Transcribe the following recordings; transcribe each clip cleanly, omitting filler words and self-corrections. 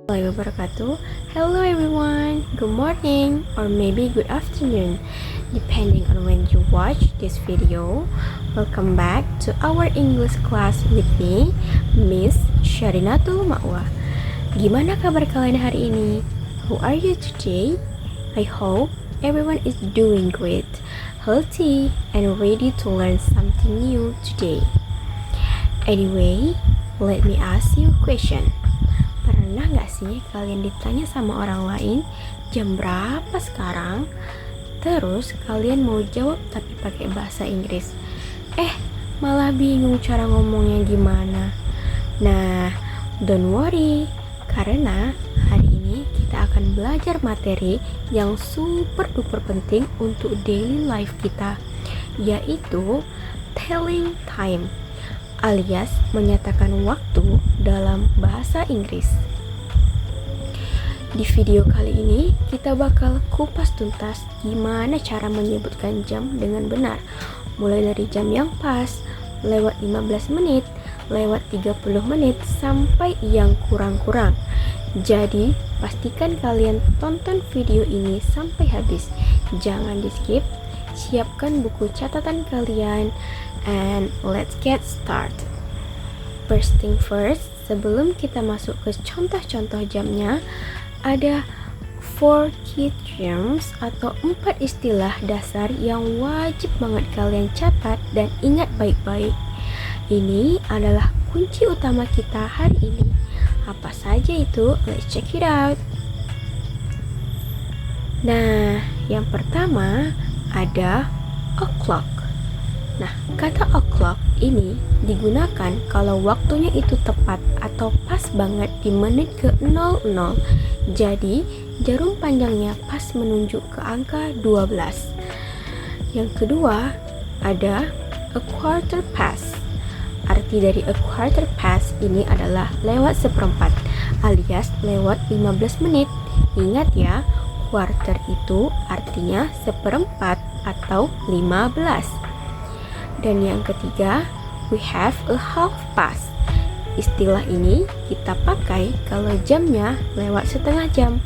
wabarakatuh. Hello everyone, good morning or maybe good afternoon, depending on when you watch this video. Welcome back to our English class with me, Miss Syarinatul Ma'wa. Gimana kabar kalian hari ini? How are you today? I hope everyone is doing great, healthy, and ready to learn something new today. Anyway, let me ask you a question. Pernah gak sih kalian ditanya sama orang lain jam berapa sekarang? Terus kalian mau jawab tapi pakai bahasa Inggris. Malah bingung cara ngomongnya gimana. Nah, don't worry, karena hari ini kita akan belajar materi yang super duper penting untuk daily life kita, yaitu telling time, alias menyatakan waktu dalam bahasa Inggris. Di video kali ini kita bakal kupas tuntas gimana cara menyebutkan jam dengan benar, mulai dari jam yang pas, lewat 15 menit, lewat 30 menit, sampai yang kurang-kurang. Jadi pastikan kalian tonton video ini sampai habis, jangan di skip. Siapkan buku catatan kalian and let's get start. First thing first, sebelum kita masuk ke contoh-contoh jamnya, ada 4 key terms atau 4 istilah dasar yang wajib banget kalian catat dan ingat baik-baik. Ini adalah kunci utama kita hari ini. Apa saja itu? Let's check it out. Nah, yang pertama ada o'clock. Nah, kata o'clock ini digunakan kalau waktunya itu tepat atau pas banget di menit ke 00. Jadi, jarum panjangnya pas menunjuk ke angka 12. Yang kedua, ada a quarter past. Arti dari a quarter past ini adalah lewat seperempat, alias lewat 15 menit. Ingat ya, quarter itu artinya seperempat atau 15. Dan yang ketiga, we have a half past. Istilah ini kita pakai kalau jamnya lewat setengah jam,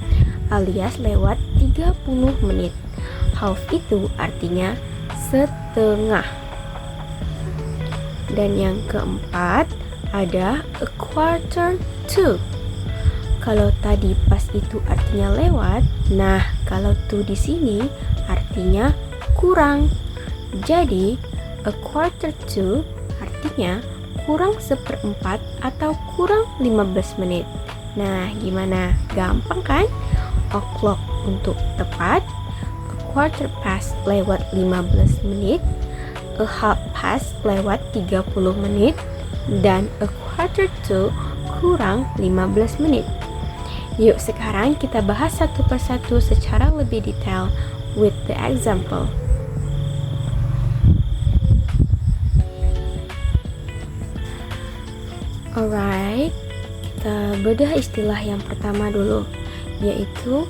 alias lewat 30 menit. Half itu artinya setengah. Dan yang keempat, ada a quarter to. Kalau tadi pas itu artinya lewat, nah kalau to di sini artinya kurang. Jadi a quarter to artinya kurang seperempat atau kurang 15 menit. Nah, gimana? Gampang kan? O'clock untuk tepat, a quarter past lewat 15 menit, a half past lewat 30 menit, dan a quarter to kurang 15 menit. Yuk sekarang kita bahas satu persatu secara lebih detail with the example. Alright, kita bedah istilah yang pertama dulu, yaitu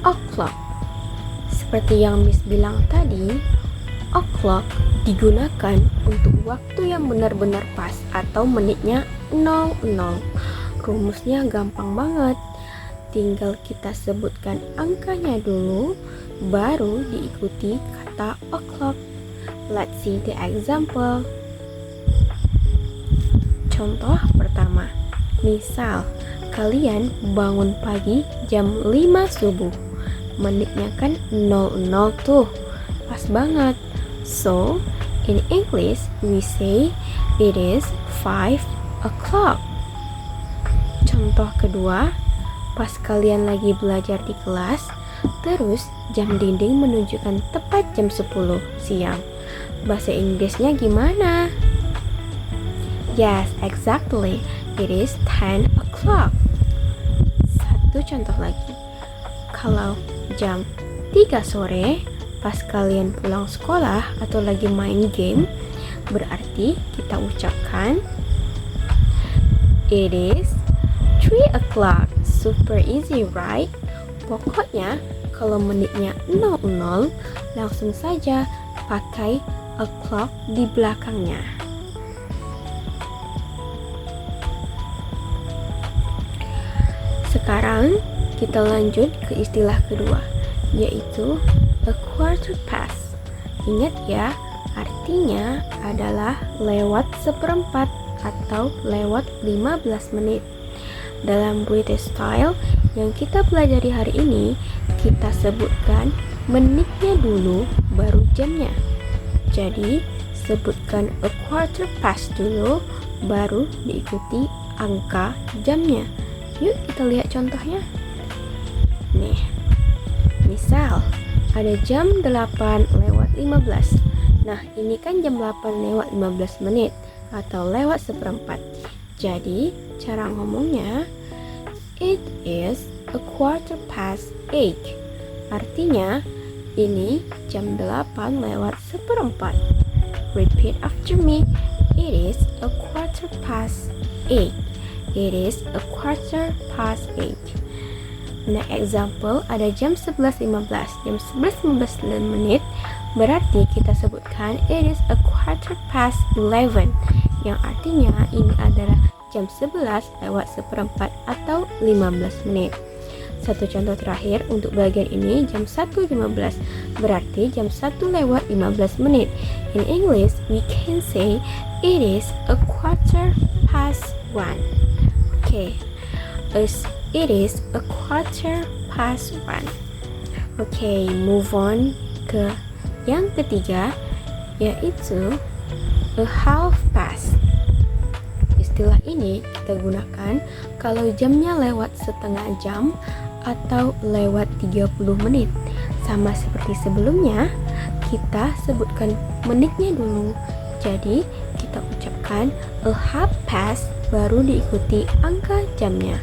o'clock. Seperti yang Miss bilang tadi, o'clock digunakan untuk waktu yang benar-benar pas atau menitnya 00. Rumusnya gampang banget. Tinggal kita sebutkan angkanya dulu, baru diikuti kata o'clock. Let's see the example. Contoh pertama, misal kalian bangun pagi jam 5 subuh. Menitnya kan 00 tuh, pas banget. So, in English we say it is 5 o'clock. Contoh kedua, pas kalian lagi belajar di kelas, terus jam dinding menunjukkan tepat jam 10 siang. Bahasa Inggrisnya gimana? Yes, exactly. It is 10 o'clock. Satu contoh lagi. Kalau jam 3 sore, pas kalian pulang sekolah atau lagi main game, berarti kita ucapkan it is 3 o'clock. Super easy, right? Pokoknya, kalau menitnya 00, langsung saja pakai o'clock di belakangnya. Sekarang kita lanjut ke istilah kedua, yaitu a quarter past. Ingat ya, artinya adalah lewat seperempat atau lewat 15 menit. Dalam British style yang kita pelajari hari ini, kita sebutkan menitnya dulu baru jamnya. Jadi, sebutkan a quarter past dulu baru diikuti angka jamnya. Yuk kita lihat contohnya. Nih, misal ada jam 8:15. Nah, ini kan jam 8:15 menit atau lewat seperempat. Jadi, cara ngomongnya it is a quarter past 8. Artinya, ini jam 8 lewat seperempat. Repeat after me. It is a quarter past 8. It is a quarter past 8. Nah, example ada jam 11:15. Jam 11:15 menit berarti kita sebutkan it is a quarter past 11, yang artinya ini adalah jam 11 lewat seperempat atau 15 menit. Satu contoh terakhir untuk bagian ini, jam 1:15 berarti jam 1 lewat 15 menit. In English, we can say it is a quarter past 1. Okay, it is a quarter past 1. Okay, move on ke yang ketiga, yaitu a half past. Istilah ini kita gunakan kalau jamnya lewat setengah jam atau lewat 30 menit. Sama seperti sebelumnya, kita sebutkan menitnya dulu. Jadi, kita ucapkan a half past baru diikuti angka jamnya.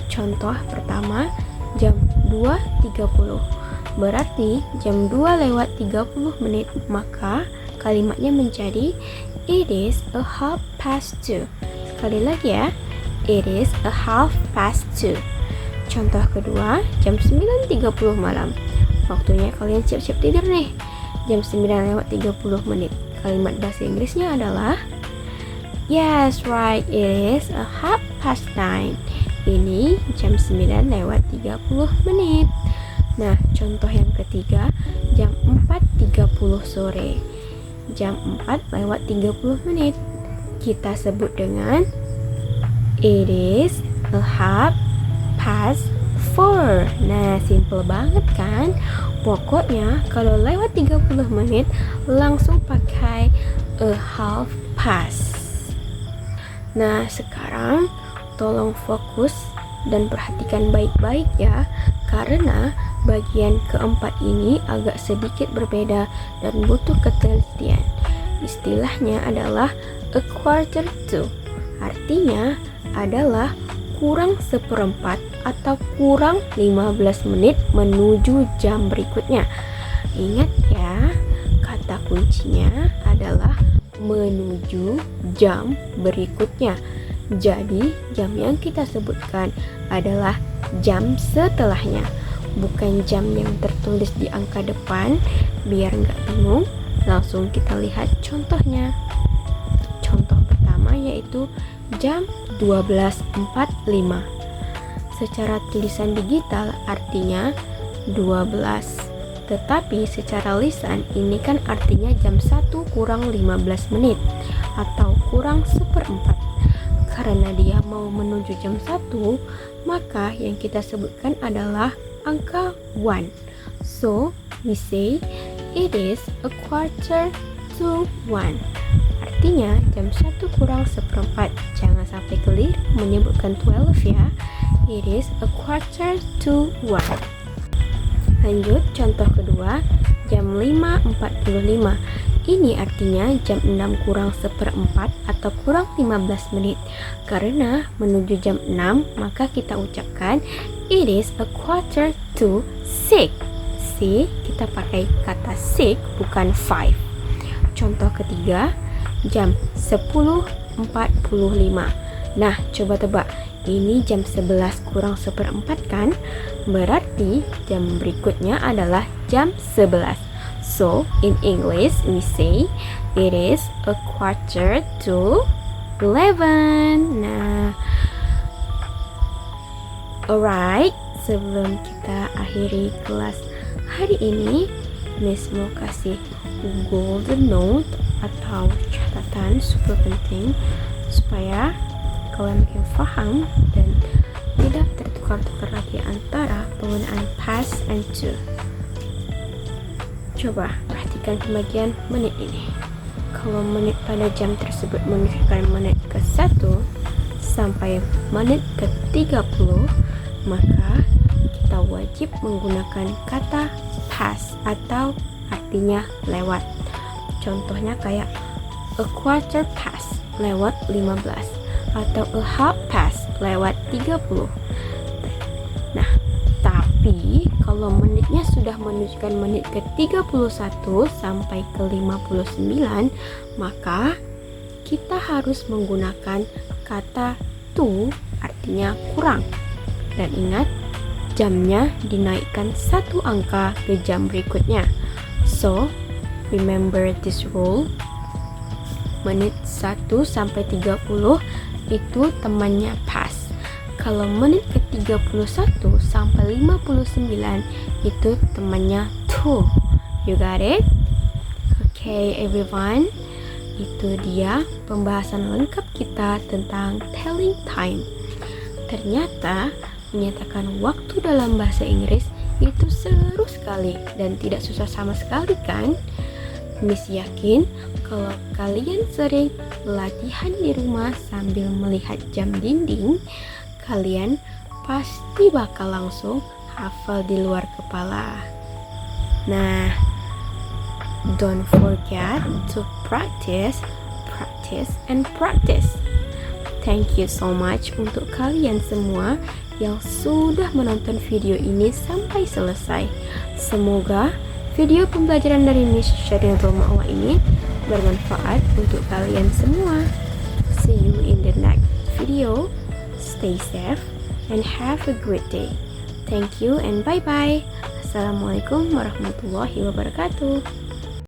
Contoh pertama, jam 2:30. Berarti jam 2 lewat 30 menit, maka kalimatnya menjadi it is a half past 2. Sekali lagi ya, it is a half past 2. Contoh kedua, jam 9:30 malam. Waktunya kalian siap-siap tidur nih. Jam 9 lewat 30 menit. Kalimat bahasa Inggrisnya adalah yes, right, it is a half past 9. Ini jam 9 lewat 30 menit. Nah, contoh yang ketiga, jam 4:30 sore. Jam 4 lewat 30 menit. Kita sebut dengan it is a half past 4. Nah, simple banget kan? Pokoknya kalau lewat 30 menit langsung pakai a half past. Nah, sekarang tolong fokus dan perhatikan baik-baik ya, karena bagian keempat ini agak sedikit berbeda dan butuh ketelitian. Istilahnya adalah a quarter to. Artinya adalah kurang seperempat atau kurang 15 menit menuju jam berikutnya. Ingat ya, kata kuncinya adalah menuju jam berikutnya. Jadi, jam yang kita sebutkan adalah jam setelahnya, bukan jam yang tertulis di angka depan. Biar nggak bingung, langsung kita lihat contohnya. Contoh pertama yaitu jam 12:45. Secara tulisan digital artinya 12. Tetapi secara lisan ini kan artinya jam 1 kurang 15 menit atau kurang seperempat. Karena dia mau menuju jam 1, maka yang kita sebutkan adalah angka 1. So, we say it is a quarter to 1. Artinya jam 1 kurang seperempat. Jangan sampai keliru menyebutkan 12 ya. It is a quarter to 1. Lanjut contoh kedua, jam 5:45. Ini artinya jam 6 kurang seperempat atau kurang 15 menit. Karena menuju jam 6, maka kita ucapkan it is a quarter to 6. See, kita pakai kata 6 bukan 5. Contoh ketiga, jam 10:45. Nah, coba tebak, ini jam 11 kurang seperempat kan? Berarti jam berikutnya adalah jam 11. So, in English, we say it is a quarter to 11. Nah, Alright, sebelum kita akhiri kelas hari ini, Miss mau kasih golden note atau catatan super penting supaya kalian makin paham dan tidak tertukar-tukar lagi antara penggunaan past and to. Coba perhatikan pembagian menit ini. Kalau menit pada jam tersebut menunjukkan menit ke-1 sampai menit ke-30, maka kita wajib menggunakan kata past atau artinya lewat. Contohnya kayak a quarter past lewat 15 atau a half past lewat 30. Nah, tapi kalau menitnya sudah menunjukkan menit ke-31 sampai ke-59, maka kita harus menggunakan kata to artinya kurang. Dan ingat, jamnya dinaikkan 1 angka ke jam berikutnya. So, remember this rule. Menit 1 sampai 30 itu temannya past. Kalau menit ke-31 sampai 59 itu temannya to. You got it? Okay, everyone. Itu dia pembahasan lengkap kita tentang telling time. Ternyata menyatakan waktu dalam bahasa Inggris itu seru sekali dan tidak susah sama sekali kan? Miss yakin kalau kalian sering latihan di rumah sambil melihat jam dinding, kalian pasti bakal langsung hafal di luar kepala. Nah, don't forget to practice, and practice. Thank you so much untuk kalian semua yang sudah menonton video ini sampai selesai. Semoga video pembelajaran dari Miss Sheryl Romawa ini bermanfaat untuk kalian semua. See you in the next video. Stay safe and have a great day. Thank you and bye-bye. Assalamualaikum warahmatullahi wabarakatuh.